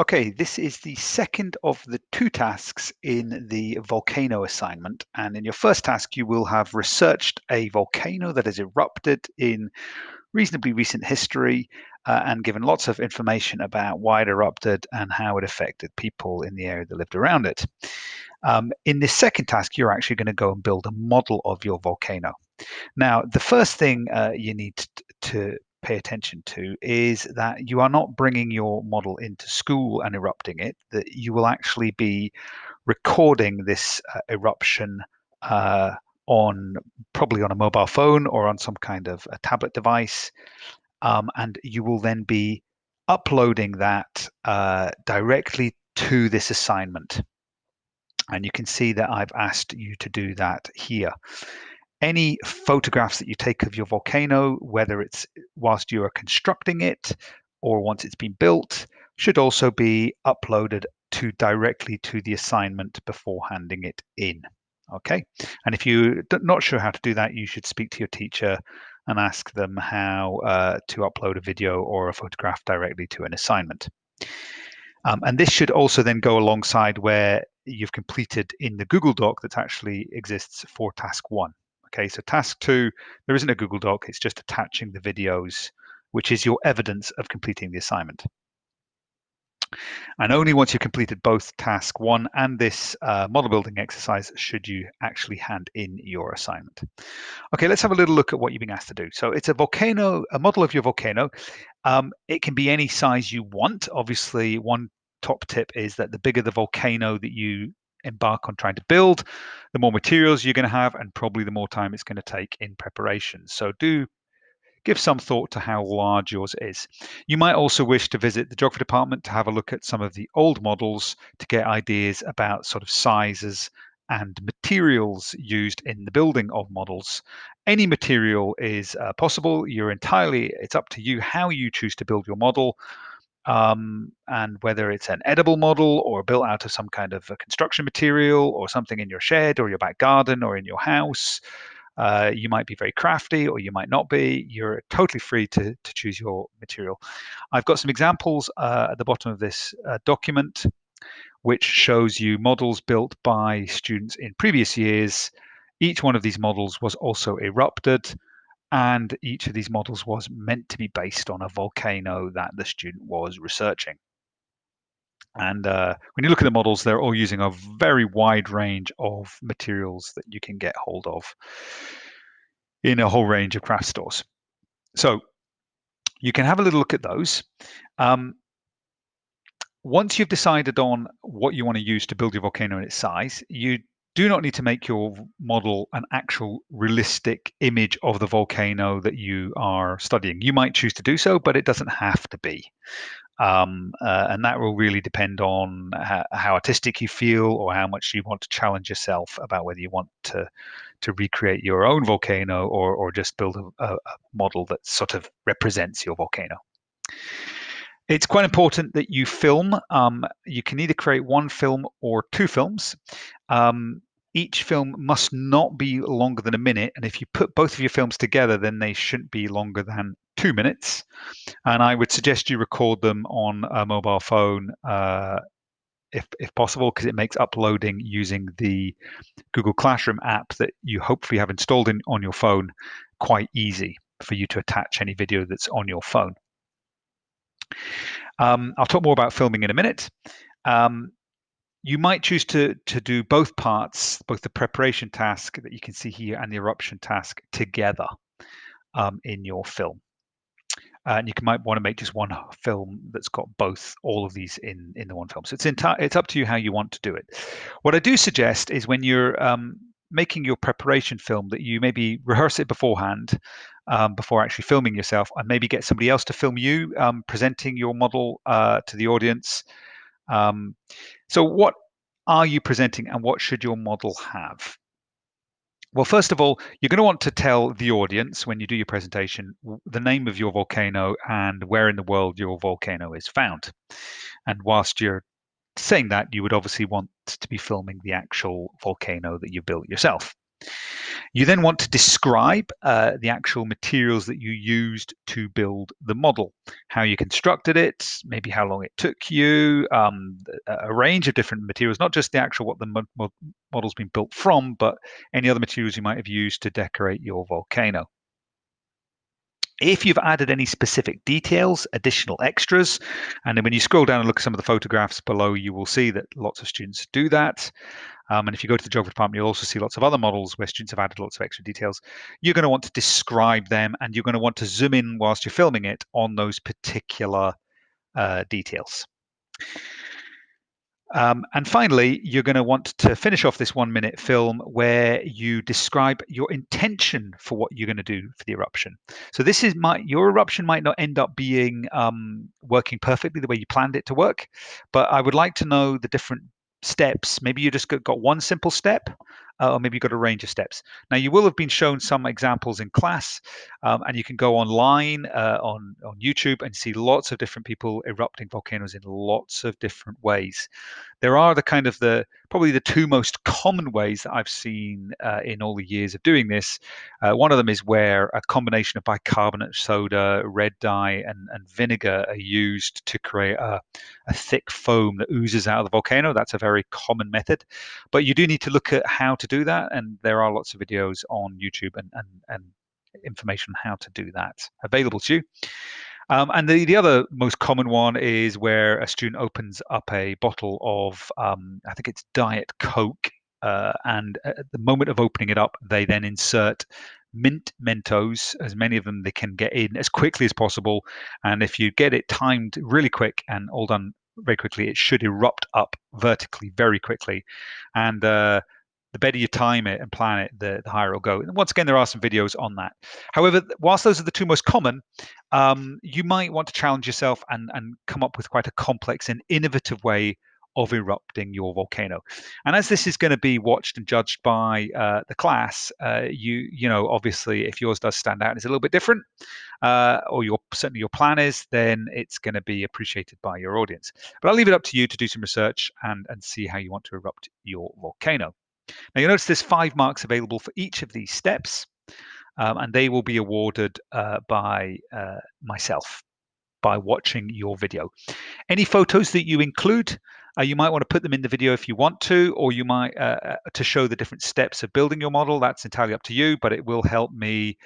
Okay, this is the second of the two tasks in the volcano assignment. And in your first task, you will have researched a volcano that has erupted in reasonably recent history and given lots of information about why it erupted and how it affected people in the area that lived around it. In this second task, you're actually going to go and build a model of your volcano. Now, the first thing you need to pay attention to is that you are not bringing your model into school and erupting it, that you will actually be recording this eruption on probably on a mobile phone or on some kind of a tablet device. And you will then be uploading that directly to this assignment. And you can see that I've asked you to do that here. Any photographs that you take of your volcano, whether it's whilst you are constructing it or once it's been built, should also be uploaded directly to the assignment before handing it in. Okay, and if you're not sure how to do that, you should speak to your teacher and ask them how to upload a video or a photograph directly to an assignment. And this should also then go alongside where you've completed in the Google Doc that actually exists for task one. Okay, so task two, there isn't a Google Doc, it's just attaching the videos, which is your evidence of completing the assignment. And only once you've completed both task one and this model building exercise should you actually hand in your assignment. Okay, let's have a little look at what you've been asked to do. So it's a volcano, a model of your volcano. It can be any size you want. Obviously, one top tip is that the bigger the volcano that you embark on trying to build, the more materials you're going to have and probably the more time it's going to take in preparation. So do give some thought to how large yours is. You might also wish to visit the geography department to have a look at some of the old models to get ideas about sort of sizes and materials used in the building of models. Any material is possible. It's up to you how you choose to build your model. And whether it's an edible model or built out of some kind of a construction material or something in your shed or your back garden or in your house. You might be very crafty or you might not be. You're totally free to choose your material. I've got some examples at the bottom of this document, which shows you models built by students in previous years. Each one of these models was also erupted, and each of these models was meant to be based on a volcano that the student was researching. And when you look at the models, they're all using a very wide range of materials that you can get hold of in a whole range of craft stores. So you can have a little look at those. Once you've decided on what you want to use to build your volcano and its size, you do not need to make your model an actual realistic image of the volcano that you are studying. You might choose to do so, but it doesn't have to be. And that will really depend on how artistic you feel or how much you want to challenge yourself about whether you want to recreate your own volcano or just build a model that sort of represents your volcano. It's quite important that you film. You can either create one film or two films. Each film must not be longer than a minute. And if you put both of your films together, then they shouldn't be longer than 2 minutes. And I would suggest you record them on a mobile phone if possible, because it makes uploading using the Google Classroom app that you hopefully have installed on your phone quite easy for you to attach any video that's on your phone. I'll talk more about filming in a minute. You might choose to do both parts, both the preparation task that you can see here and the eruption task together in your film. And you might want to make just one film that's got all of these in the one film. So it's up to you how you want to do it. What I do suggest is when you're making your preparation film that you maybe rehearse it beforehand before actually filming yourself, and maybe get somebody else to film you presenting your model to the audience. So what are you presenting and what should your model have? Well, first of all, you're going to want to tell the audience when you do your presentation the name of your volcano and where in the world your volcano is found. And whilst you're saying that, you would obviously want to be filming the actual volcano that you built yourself. You then want to describe the actual materials that you used to build the model, how you constructed it, maybe how long it took you, a range of different materials, not just the actual what the model's been built from, but any other materials you might have used to decorate your volcano. If you've added any specific details, additional extras, and then when you scroll down and look at some of the photographs below, you will see that lots of students do that. And if you go to the geography department, you'll also see lots of other models where students have added lots of extra details. You're going to want to describe them, and you're going to want to zoom in whilst you're filming it on those particular details. And finally, you're going to want to finish off this 1 minute film where you describe your intention for what you're going to do for the eruption. So your eruption might not end up being working perfectly the way you planned it to work, but I would like to know the different steps. Maybe you just got one simple step, or maybe you've got a range of steps. Now, you will have been shown some examples in class, and you can go online on YouTube and see lots of different people erupting volcanoes in lots of different ways. There are probably the two most common ways that I've seen in all the years of doing this. One of them is where a combination of bicarbonate soda, red dye, and vinegar are used to create a thick foam that oozes out of the volcano. That's a very common method, but you do need to look at how to do that, and there are lots of videos on YouTube and information on how to do that available to you. And the other most common one is where a student opens up a bottle of, I think it's Diet Coke, and at the moment of opening it up, they then insert mint Mentos, as many of them they can get in as quickly as possible. And if you get it timed really quick and all done very quickly, it should erupt up vertically very quickly. And the better you time it and plan it, the higher it'll go. And once again, there are some videos on that. However, whilst those are the two most common, you might want to challenge yourself and come up with quite a complex and innovative way of erupting your volcano. And as this is going to be watched and judged by the class, you know, obviously, if yours does stand out and is a little bit different, or certainly your plan is, then it's going to be appreciated by your audience. But I'll leave it up to you to do some research and see how you want to erupt your volcano. Now, you'll notice there's 5 marks available for each of these steps, and they will be awarded by myself by watching your video. Any photos that you include, you might want to put them in the video if you want to, or you might to show the different steps of building your model. That's entirely up to you, but it will help me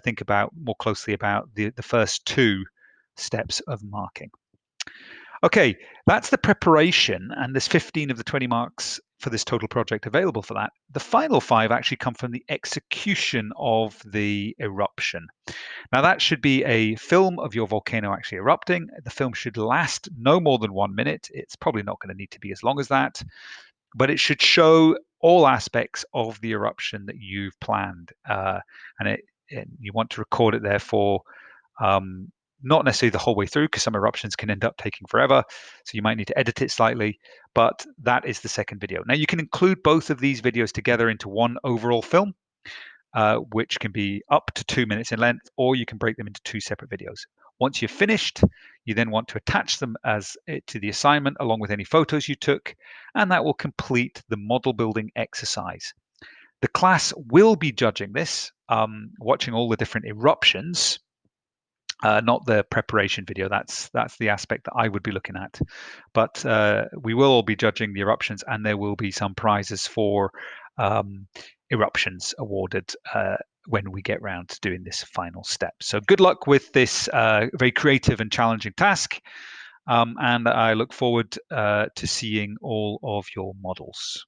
think about more closely about the first 2 steps of marking. Okay, that's the preparation, and there's 15 of the 20 marks for this total project available for that. The final 5 actually come from the execution of the eruption. Now, that should be a film of your volcano actually erupting. The film should last no more than 1 minute. It's probably not going to need to be as long as that, but it should show all aspects of the eruption that you've planned. And you want to record it, therefore, not necessarily the whole way through, because some eruptions can end up taking forever. So you might need to edit it slightly, but that is the second video. Now, you can include both of these videos together into one overall film, which can be up to 2 minutes in length, or you can break them into 2 separate videos. Once you're finished, you then want to attach them to the assignment along with any photos you took, and that will complete the model building exercise. The class will be judging this, watching all the different eruptions, not the preparation video. That's the aspect that I would be looking at. But we will all be judging the eruptions, and there will be some prizes for eruptions awarded when we get round to doing this final step. So good luck with this very creative and challenging task. And I look forward to seeing all of your models.